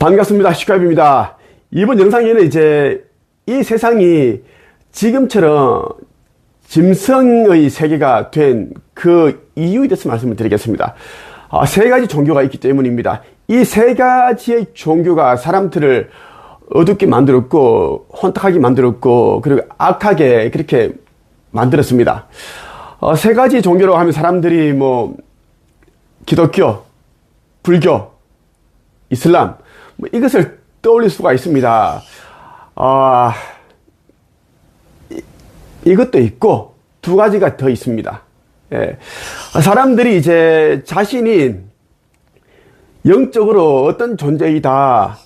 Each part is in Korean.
반갑습니다. 시카입니다. 이번 영상에는 이제 이 세상이 지금처럼 짐승의 세계가 된 그 이유에 대해서 말씀을 드리겠습니다. 세 가지 종교가 있기 때문입니다. 이 세 가지의 종교가 사람들을 어둡게 만들었고 혼탁하게 만들었고 그리고 악하게 그렇게 만들었습니다. 세 가지 종교라고 하면 사람들이 뭐 기독교, 불교, 이슬람 이것을 떠올릴 수가 있습니다. 이것도 있고 두 가지가 더 있습니다. 예. 사람들이 이제 자신이 영적으로 어떤 존재이다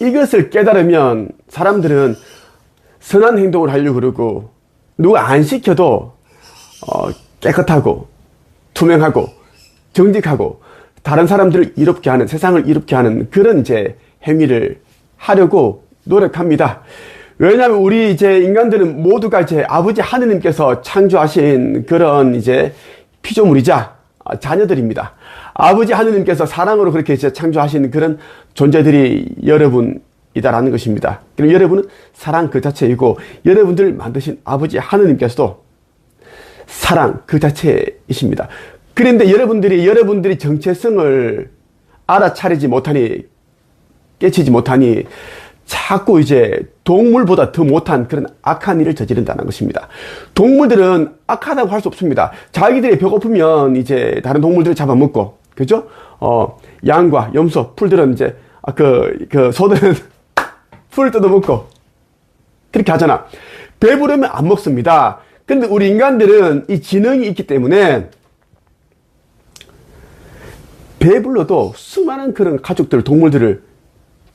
이것을 깨달으면 사람들은 선한 행동을 하려고 그러고 누가 안 시켜도 깨끗하고 투명하고 정직하고 다른 사람들을 이롭게 하는, 세상을 이롭게 하는 그런 이제 행위를 하려고 노력합니다. 왜냐하면 우리 이제 인간들은 모두가 이제 아버지 하느님께서 창조하신 그런 이제 피조물이자 자녀들입니다. 아버지 하느님께서 사랑으로 그렇게 이제 창조하신 그런 존재들이 여러분이다라는 것입니다. 그리고 여러분은 사랑 그 자체이고 여러분들을 만드신 아버지 하느님께서도 사랑 그 자체이십니다. 그런데 여러분들이 정체성을 알아차리지 못하니, 깨치지 못하니 자꾸 이제 동물보다 더 못한 그런 악한 일을 저지른다는 것입니다. 동물들은 악하다고 할 수 없습니다. 자기들이 배고프면 이제 다른 동물들을 잡아먹고, 그죠? 양과 염소, 풀들은 이제, 소들은 풀을 뜯어먹고, 그렇게 하잖아. 배부르면 안 먹습니다. 근데 우리 인간들은 이 지능이 있기 때문에 배불러도 수많은 그런 가축들, 동물들을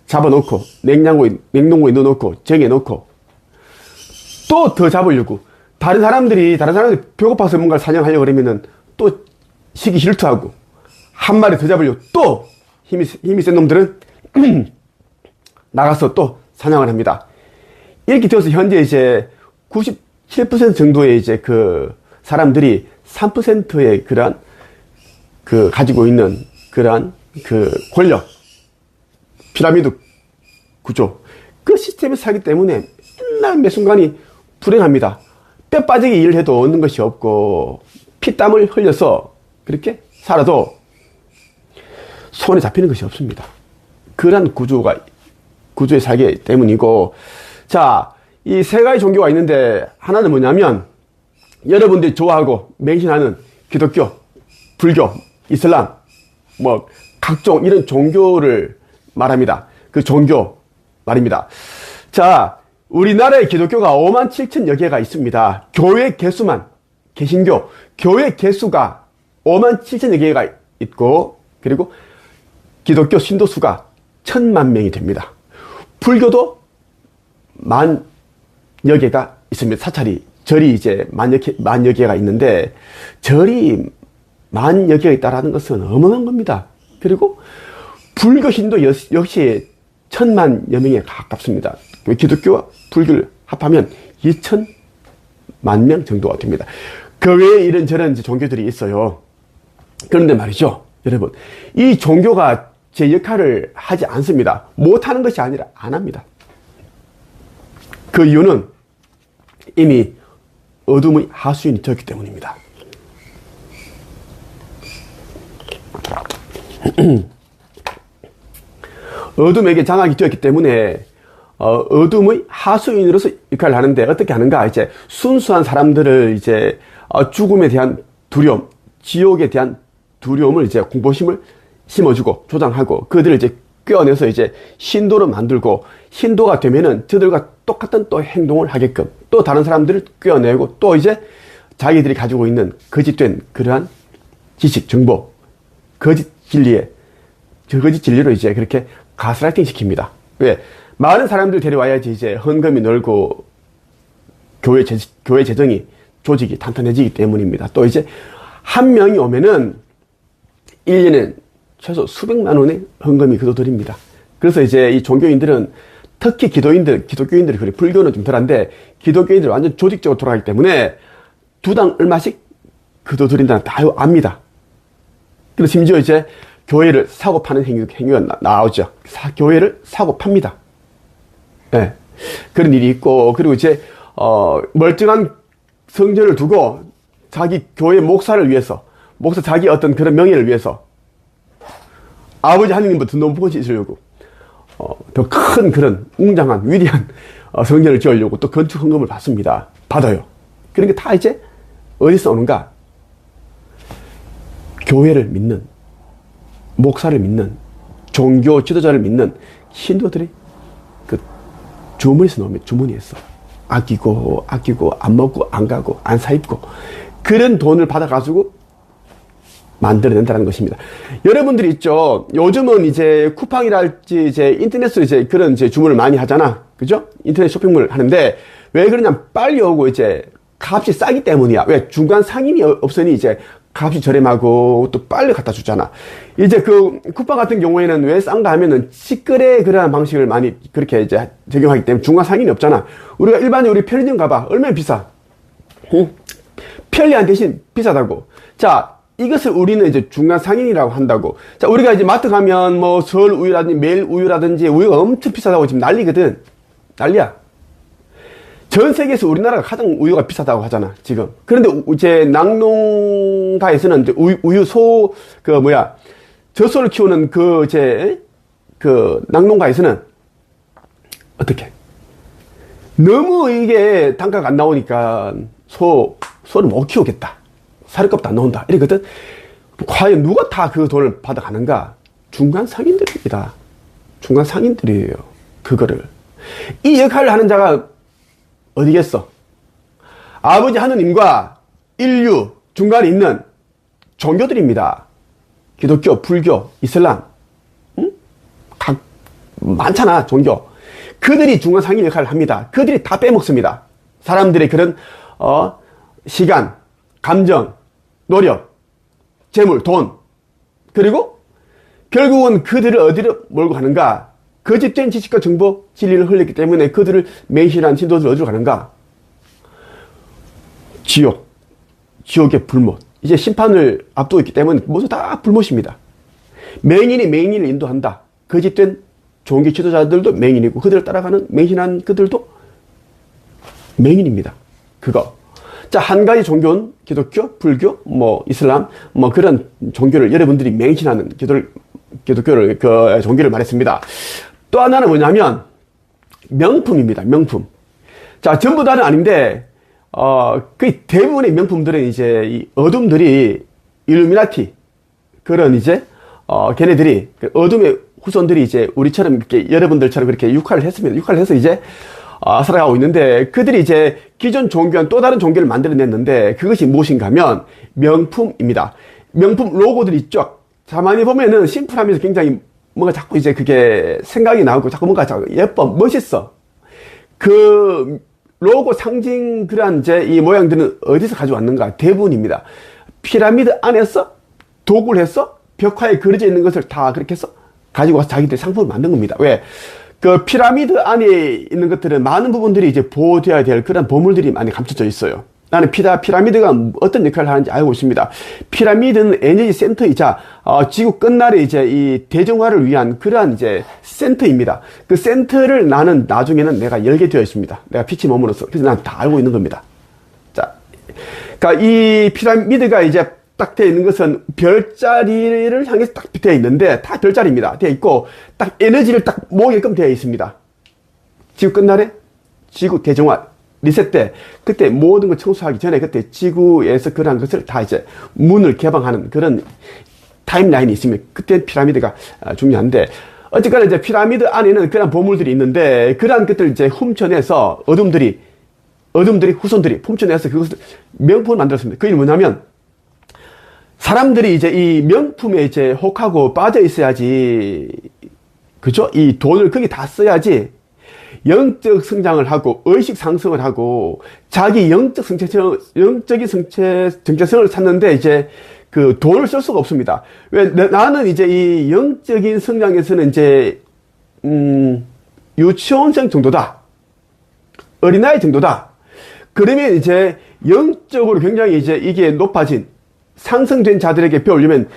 잡아놓고 냉동고에 넣어놓고 정해놓고 또 더 잡으려고 다른 사람들이 배고파서 뭔가를 사냥하려고 그러면은 또 시기 질투하고 한 마리 더 잡으려고 또 힘이 센 놈들은 나가서 또 사냥을 합니다. 이렇게 되어서 현재 이제 97% 정도의 이제 그 사람들이 3%의 그러한 가지고 있는 그러한 권력, 피라미드 구조, 그 시스템에 살기 때문에 맨날 매 순간이 불행합니다. 뼈 빠지게 일을 해도 얻는 것이 없고 피땀을 흘려서 그렇게 살아도 손에 잡히는 것이 없습니다. 그런 구조에 살기 때문이고, 자, 이 세 가지 종교가 있는데 하나는 뭐냐면 여러분들이 좋아하고 맹신하는 기독교, 불교, 이슬람 뭐 각종 이런 종교를 말합니다. 그 종교 말입니다. 자, 우리나라의 기독교가 57,000여 개가 있습니다. 교회 개수만, 개신교, 교회 개수가 57,000여 개가 있고, 그리고 기독교 신도수가 1,000만 명이 됩니다. 불교도 10,000여 개가 있습니다. 사찰이, 절이 이제 10,000여 개가 있는데, 절이 10,000여 개가 있다라는 것은 어마어마한 겁니다. 그리고 불교 신도 역시 1,000만여 명에 가깝습니다. 기독교와 불교를 합하면 2,000만 명 정도가 됩니다. 그 외에 이런저런 종교들이 있어요. 그런데 말이죠, 여러분, 이 종교가 제 역할을 하지 않습니다. 못하는 것이 아니라 안 합니다. 그 이유는 이미 어둠의 하수인이 되었기 때문입니다. 어둠에게 장악이 되었기 때문에 어둠의 하수인으로서 역할을 하는데 어떻게 하는가? 이제 순수한 사람들을 이제 죽음에 대한 두려움, 지옥에 대한 두려움을 이제 공포심을 심어주고 조장하고 그들을 이제 꿰어내서 이제 신도로 만들고, 신도가 되면은 저들과 똑같은 또 행동을 하게끔 또 다른 사람들을 꿰어내고 또 이제 자기들이 가지고 있는 거짓된 그러한 지식, 정보, 거짓 진리로 이제 그렇게 가스라이팅 시킵니다. 왜? 많은 사람들 데려와야지 이제 헌금이 늘고 교회 재정이, 조직이 탄탄해지기 때문입니다. 또 이제 한 명이 오면은 1년에 최소 수백만 원의 헌금이 거둬들입니다. 그래서 이제 이 종교인들은 특히 기독교인들이 그래, 불교는 좀 덜한데 기독교인들은 완전 조직적으로 돌아가기 때문에 두당 얼마씩 거둬들인다는 다 압니다. 그리고 심지어 이제 교회를 사고 파는 행위가 나오죠. 교회를 사고 팝니다. 네. 그런 일이 있고, 그리고 이제, 멀쩡한 성전을 두고 자기 교회 목사를 위해서, 목사 자기 어떤 그런 명예를 위해서 아버지 하느님부터 높은 곳이 있으려고, 더 큰 그런 웅장한, 위대한 성전을 지으려고 또 건축 헌금을 받습니다. 받아요. 그런 게 다 이제 어디서 오는가? 교회를 믿는, 목사를 믿는, 종교 지도자를 믿는 신도들이 그 주머니에서 나오면 주머니에서 아끼고 안 먹고 안 가고 안 사입고 그런 돈을 받아가지고 만들어낸다는 것입니다. 여러분들이 있죠. 요즘은 이제 쿠팡이랄지 이제 인터넷으로 이제 그런 이제 주문을 많이 하잖아. 그죠? 인터넷 쇼핑몰 하는데 왜 그러냐? 빨리 오고 이제 값이 싸기 때문이야. 왜? 중간 상인이 없으니 이제 값이 저렴하고 또 빨리 갖다 주잖아. 이제 그 쿠팡 같은 경우에는 왜 싼가 하면은 직거래 그러한 방식을 많이 그렇게 이제 적용하기 때문에 중간 상인이 없잖아. 우리가 일반적으로 우리 편의점 가봐. 얼마나 비싸? 응? 편리한 대신 비싸다고. 자, 이것을 우리는 이제 중간 상인이라고 한다고. 자, 우리가 이제 마트 가면 뭐 서울 우유라든지 매일 우유라든지 우유가 엄청 비싸다고 지금 난리거든. 난리야. 전 세계에서 우리나라가 가장 우유가 비싸다고 하잖아, 지금. 그런데 이제 낙농가에서는 이제 젖소를 키우는 그 낙농가에서는 어떻게? 너무 이게 단가가 안 나오니까 소를 못 키우겠다. 사료값도 안 나온다. 이러거든. 과연 누가 다 그 돈을 받아가는가? 중간 상인들입니다. 중간 상인들이에요. 그거를. 이 역할을 하는 자가 어디겠어? 아버지 하느님과 인류 중간에 있는 종교들입니다. 기독교, 불교, 이슬람, 응? 많잖아, 종교. 그들이 중간 상인 역할을 합니다. 그들이 다 빼먹습니다. 사람들의 그런, 시간, 감정, 노력, 재물, 돈. 그리고 결국은 그들을 어디로 몰고 가는가? 거짓된 지식과 정보, 진리를 흘렸기 때문에 그들을 맹신한 신도들 어디로 가는가? 지옥의 불못. 이제 심판을 앞두고 있기 때문에 모두 다 불못입니다. 맹인이 맹인을 인도한다. 거짓된 종교 지도자들도 맹인이고 그들을 따라가는 맹신한 그들도 맹인입니다. 그거. 자, 한 가지 종교는 기독교, 불교, 이슬람, 그런 종교를 여러분들이 맹신하는 기독교를, 종교를 말했습니다. 또 하나는 뭐냐면, 명품입니다. 명품. 자, 전부 다는 아닌데, 거의 대부분의 명품들은 이제, 이 어둠들이, 일루미나티, 그런 이제, 걔네들이, 어둠의 후손들이 이제, 우리처럼 이렇게, 여러분들처럼 그렇게 육화를 했습니다. 육화를 해서 이제, 살아가고 있는데, 그들이 이제, 기존 종교와는 또 다른 종교를 만들어냈는데, 그것이 무엇인가 하면, 명품입니다. 명품 로고들이 있죠. 가만히 보면은 심플하면서 굉장히 뭔가 자꾸 이제 그게 생각이 나고 자꾸 뭔가 자꾸 예뻐, 멋있어. 그 로고 상징 그러한 이제 이 모양들은 어디서 가져왔는가? 대부분입니다. 피라미드 안에서 도구를 해서 벽화에 그려져 있는 것을 다 그렇게 해서 가지고 와서 자기들 상품을 만든 겁니다. 왜? 그 피라미드 안에 있는 것들은 많은 부분들이 이제 보호되어야 될 그런 보물들이 많이 감춰져 있어요. 나는 피라미드가 어떤 역할을 하는지 알고 있습니다. 피라미드는 에너지 센터이자, 지구 끝날에 이제 이 대정화를 위한 그러한 이제 센터입니다. 그 센터를 나는 나중에는 내가 열게 되어 있습니다. 내가 빛이 머무르서. 그래서 난 다 알고 있는 겁니다. 자, 그러니까 이 피라미드가 이제 딱 되어 있는 것은 별자리를 향해서 딱 되어 있는데, 다 별자리입니다. 되어 있고, 딱 에너지를 딱 모으게끔 되어 있습니다. 지구 끝날에 지구 대정화. 리셋 때, 그때 모든 걸 청소하기 전에 그때 지구에서 그러한 것을 다 이제 문을 개방하는 그런 타임라인이 있으면 그때 피라미드가 중요한데, 어쨌거나 이제 피라미드 안에는 그런 보물들이 있는데, 그러한 것들을 이제 훔쳐내서 어둠들이 후손들이 훔쳐내서 그것을 명품을 만들었습니다. 그 일이 뭐냐면, 사람들이 이제 이 명품에 이제 혹하고 빠져 있어야지, 그죠? 이 돈을 거기 다 써야지, 영적 성장을 하고 의식 상승을 하고 자기 영적인 정체성을 찾는데 이제 그 돈을 쓸 수가 없습니다. 왜? 나는 이제 이 영적인 성장에서는 이제 유치원생 정도다, 어린아이 정도다. 그러면 이제 영적으로 굉장히 이제 이게 높아진 상승된 자들에게 배우려면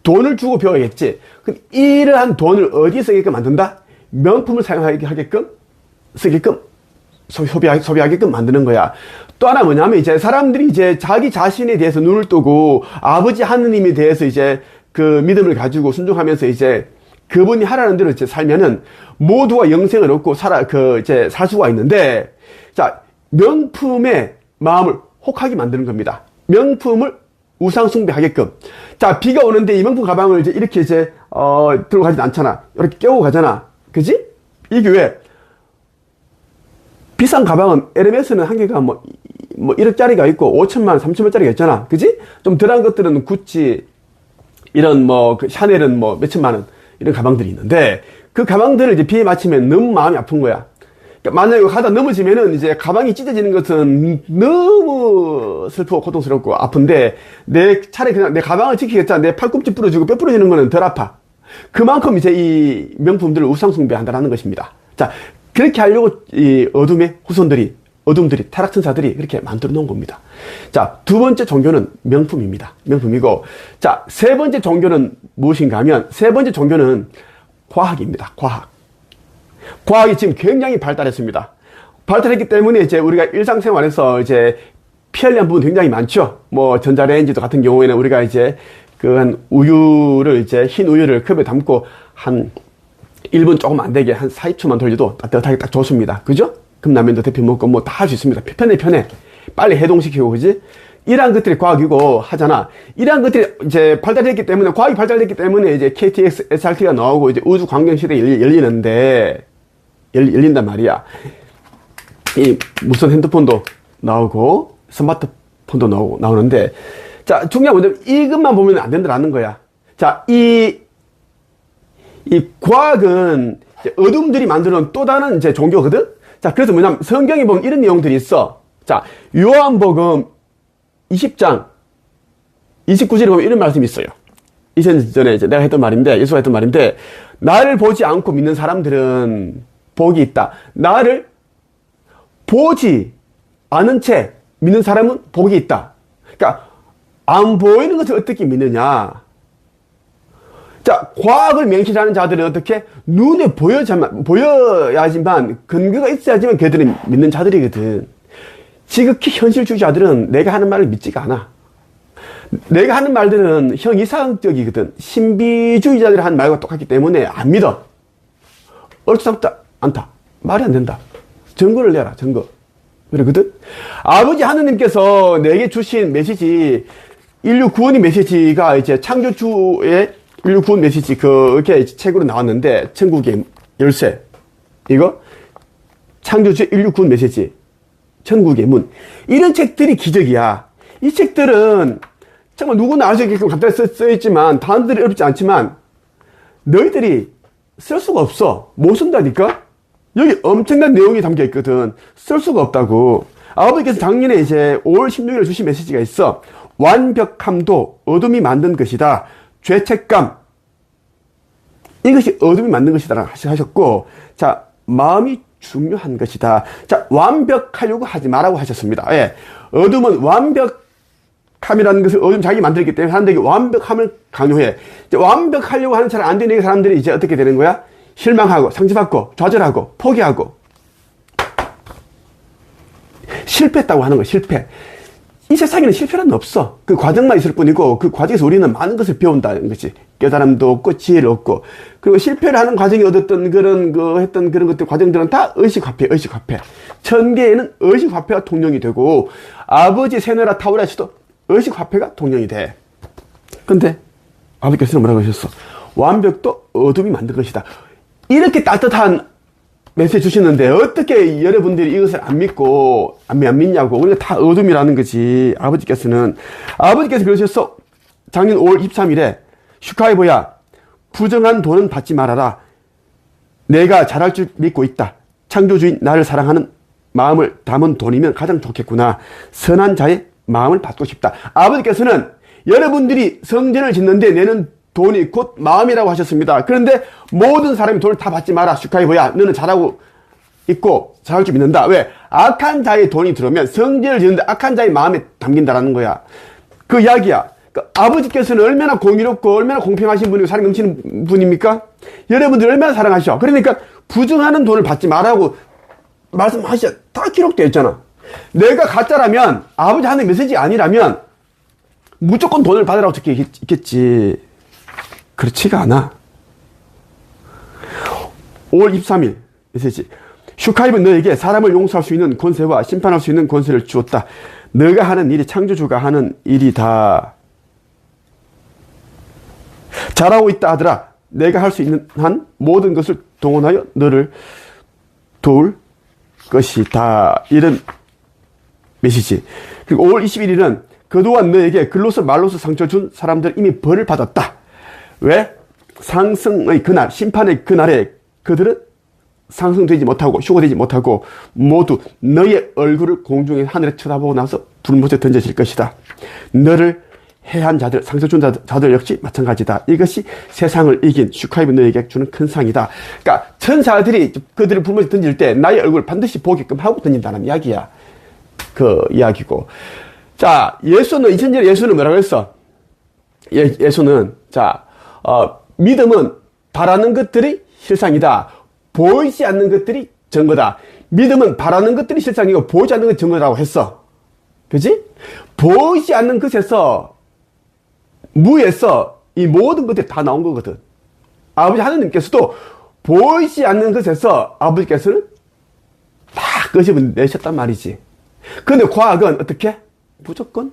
돈을 주고 배워야겠지. 그럼 이러한 돈을 어디에 쓰게끔 만든다? 명품을 사용하게끔, 쓰게끔, 소비하게끔 만드는 거야. 또 하나 뭐냐면 이제 사람들이 이제 자기 자신에 대해서 눈을 뜨고 아버지 하느님에 대해서 이제 그 믿음을 가지고 순종하면서 이제 그분이 하라는 대로 이제 살면은 모두가 영생을 얻고 이제 살 수가 있는데, 자, 명품의 마음을 혹하게 만드는 겁니다. 명품을 우상숭배하게끔. 자, 비가 오는데 이 명품 가방을 이제 이렇게 이제, 들고 가진 않잖아. 이렇게 깨고 가잖아. 그지? 이게 왜? 비싼 가방은 에르메스는 한 개가 뭐 1억짜리가 있고 5천만 원, 3천만짜리가 있잖아. 그지? 좀 덜한 것들은 구찌, 이런 그 샤넬은 몇천만 원, 이런 가방들이 있는데, 그 가방들을 이제 비에 맞추면 너무 마음이 아픈 거야. 그러니까 만약에 가다 넘어지면은 이제 가방이 찢어지는 것은 너무 슬프고 고통스럽고 아픈데, 내 차라리 그냥 내 가방을 지키겠다. 내 팔꿈치 부러지고 뼈 부러지는 거는 덜 아파. 그만큼 이제 이 명품들을 우상숭배한다는 것입니다. 자, 그렇게 하려고 이 어둠의 후손들이, 타락천사들이 그렇게 만들어 놓은 겁니다. 자, 두 번째 종교는 명품입니다. 명품이고, 자, 세 번째 종교는 무엇인가 하면, 세 번째 종교는 과학입니다. 과학이 지금 굉장히 발달했습니다. 발달했기 때문에 이제 우리가 일상생활에서 이제 피하려는 부분 굉장히 많죠. 전자레인지도 같은 경우에는 우리가 이제 한 우유를 이제 흰 우유를 컵에 담고 한 1분 조금 안 되게 한 40초만 돌려도 따뜻하게 딱 좋습니다. 그죠? 컵라면도 데펴 먹고 다 할 수 있습니다. 편해. 빨리 해동시키고, 그지? 이러한 것들이 과학이고 하잖아. 이러한 것들이 이제 발달했기 때문에, 과학이 발달했기 때문에 이제 KTX, SRT가 나오고 이제 우주 광경 시대가 열린단 말이야. 이 무선 핸드폰도 나오고, 스마트폰도 나오는데, 자, 중요한 건 이것만 보면 안 된다라는 거야. 자, 이 과학은 어둠들이 만들어 놓은 또 다른 이제 종교거든? 자, 그래서 뭐냐면 성경에 보면 이런 내용들이 있어. 자, 요한복음 20장 29절에 보면 이런 말씀이 있어요. 2000년 전에 이제 내가 했던 말인데, 예수가 했던 말인데, 나를 보지 않고 믿는 사람들은 복이 있다. 나를 보지 않은 채 믿는 사람은 복이 있다. 그러니까 안 보이는 것을 어떻게 믿느냐? 자, 과학을 맹신하는 자들은 어떻게? 눈에 보여야지만, 근거가 있어야지만 걔들은 믿는 자들이거든. 지극히 현실주의자들은 내가 하는 말을 믿지가 않아. 내가 하는 말들은 형이상적이거든. 신비주의자들이 하는 말과 똑같기 때문에 안 믿어. 어렵지 않다. 말이 안 된다. 증거를 내라, 증거. 그러거든? 아버지 하느님께서 내게 주신 메시지, 인류 구원의 메시지가 이제 창조주의 인류 구원 메시지, 그게 책으로 나왔는데, 천국의 열쇠. 이거? 창조주의 인류 구원 메시지. 천국의 문. 이런 책들이 기적이야. 이 책들은 정말 누구나 알 수 있게끔 간단히 써있지만, 단어들이 어렵지 않지만, 너희들이 쓸 수가 없어. 못 쓴다니까? 여기 엄청난 내용이 담겨 있거든. 쓸 수가 없다고. 아버지께서 작년에 이제 5월 16일에 주신 메시지가 있어. 완벽함도 어둠이 만든 것이다. 죄책감, 이것이 어둠이 만든 것이다 하셨고, 자, 마음이 중요한 것이다. 자, 완벽하려고 하지 마라고 하셨습니다. 예. 어둠은 완벽함이라는 것을 어둠 자기 만들기 때문에 사람들에게 완벽함을 강요해. 이제 완벽하려고 하는 사람 안 되는 사람들이 이제 어떻게 되는 거야? 실망하고, 상처받고, 좌절하고, 포기하고. 실패했다고 하는 거야, 실패. 이 세상에는 실패란 없어. 그 과정만 있을 뿐이고, 그 과정에서 우리는 많은 것을 배운다는 것이. 깨달음도 없고, 지혜를 얻고. 그리고 실패를 하는 과정에 얻었던 했던 그런 것들, 과정들은 다 의식화폐. 천계에는 의식화폐가 통용이 되고, 아버지 새나라 타우라시도 의식화폐가 통용이 돼. 근데, 아버지께서는 뭐라고 하셨어? 완벽도 어둠이 만든 것이다. 이렇게 따뜻한 메시지 주시는데 어떻게 여러분들이 이것을 안 믿고 안 믿냐고. 우리가 다 어둠이라는 거지. 아버지께서 그러셨어. 작년 5월 23일에 슈카이보야, 부정한 돈은 받지 말아라. 내가 잘할 줄 믿고 있다. 창조주인 나를 사랑하는 마음을 담은 돈이면 가장 좋겠구나. 선한 자의 마음을 받고 싶다. 아버지께서는 여러분들이 성전을 짓는데 내는 돈이 곧 마음이라고 하셨습니다. 그런데 모든 사람이 돈을 다 받지 마라. 슈카이보야, 너는 잘하고 있고 잘할 줄 믿는다. 왜? 악한 자의 돈이 들어오면 성전을 짓는데 악한 자의 마음에 담긴다라는 거야. 그 이야기야. 아버지께서는 얼마나 공의롭고 얼마나 공평하신 분이고 사랑 넘치는 분입니까? 여러분들 얼마나 사랑하셔. 그러니까 부정하는 돈을 받지 말라고 말씀하셔. 다 기록되어 있잖아. 내가 가짜라면, 아버지 하는 메시지 아니라면 무조건 돈을 받으라고 적혀 있겠지. 그렇지가 않아. 5월 23일 메시지. 슈카입은 너에게 사람을 용서할 수 있는 권세와 심판할 수 있는 권세를 주었다. 너가 하는 일이 창조주가 하는 일이다. 잘하고 있다 하더라. 내가 할 수 있는 한 모든 것을 동원하여 너를 도울 것이다. 이런 메시지. 그리고 5월 21일은 그동안 너에게 글로서 말로서 상처 준 사람들 이미 벌을 받았다. 왜? 상승의 그날, 심판의 그날에 그들은 상승되지 못하고 휴거되지 못하고 모두 너의 얼굴을 공중에 하늘에 쳐다보고 나서 불못에 던져질 것이다. 너를 해한 자들, 상처 준 자들 역시 마찬가지다. 이것이 세상을 이긴 슈카이브 너에게 주는 큰 상이다. 그러니까 천사들이 그들을 불못에 던질 때 나의 얼굴을 반드시 보게끔 하고 던진다는 이야기야. 그 이야기고. 자, 예수는 2000년에 예수는 뭐라고 했어? 예수는 믿음은 바라는 것들이 실상이다. 보이지 않는 것들이 증거다. 믿음은 바라는 것들이 실상이고 보이지 않는 것이 증거라고 했어. 그지? 보이지 않는 것에서 무에서 이 모든 것들이 다 나온 거거든. 아버지 하느님께서도 보이지 않는 것에서 아버지께서는 다 끄집어내셨단 말이지. 근데 과학은 어떻게? 무조건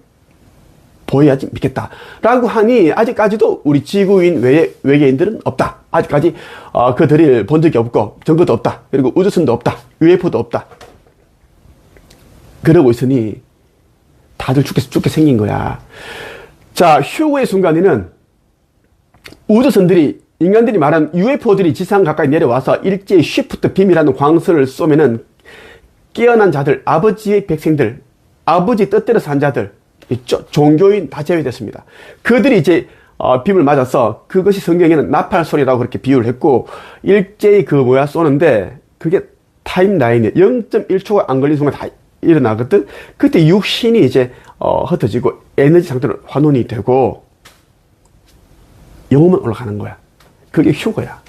보여야지 믿겠다. 라고 하니 아직까지도 우리 지구인 외계인들은 없다. 아직까지 그들을 본 적이 없고 증거도 없다. 그리고 우주선도 없다. UFO도 없다. 그러고 있으니 다들 죽게 생긴 거야. 자, 휴거의 순간에는 우주선들이 인간들이 말하는 UFO들이 지상 가까이 내려와서 일제히 쉬프트 빔이라는 광선을 쏘면은 깨어난 자들, 아버지의 백성들, 아버지 뜻대로 산 자들, 종교인 다 제외됐습니다. 그들이 이제 빔을 맞아서 그것이 성경에는 나팔 소리라고 그렇게 비유를 했고 일제히 쏘는데 그게 타임라인에 0.1초가 안 걸린 순간 다 일어나거든. 그때 육신이 이제 흩어지고 에너지 상태로 환원이 되고 영혼만 올라가는 거야. 그게 휴거야.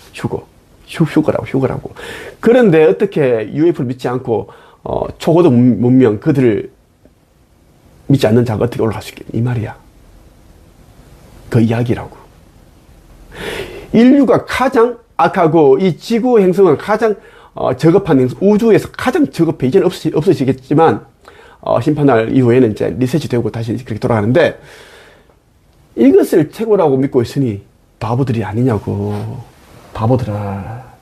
휴거라고. 그런데 어떻게 UFO를 믿지 않고 초고도 문명 그들을 믿지 않는 자가 어떻게 올라갈 수 있겠니? 이 말이야. 그 이야기라고. 인류가 가장 악하고 이 지구 행성은 가장 저급한 행성, 우주에서 가장 저급해. 이제는 없어지겠지만 심판날 이후에는 이제 리셋이 되고 다시 그렇게 돌아가는데 이것을 최고라고 믿고 있으니 바보들이 아니냐고. 바보들아.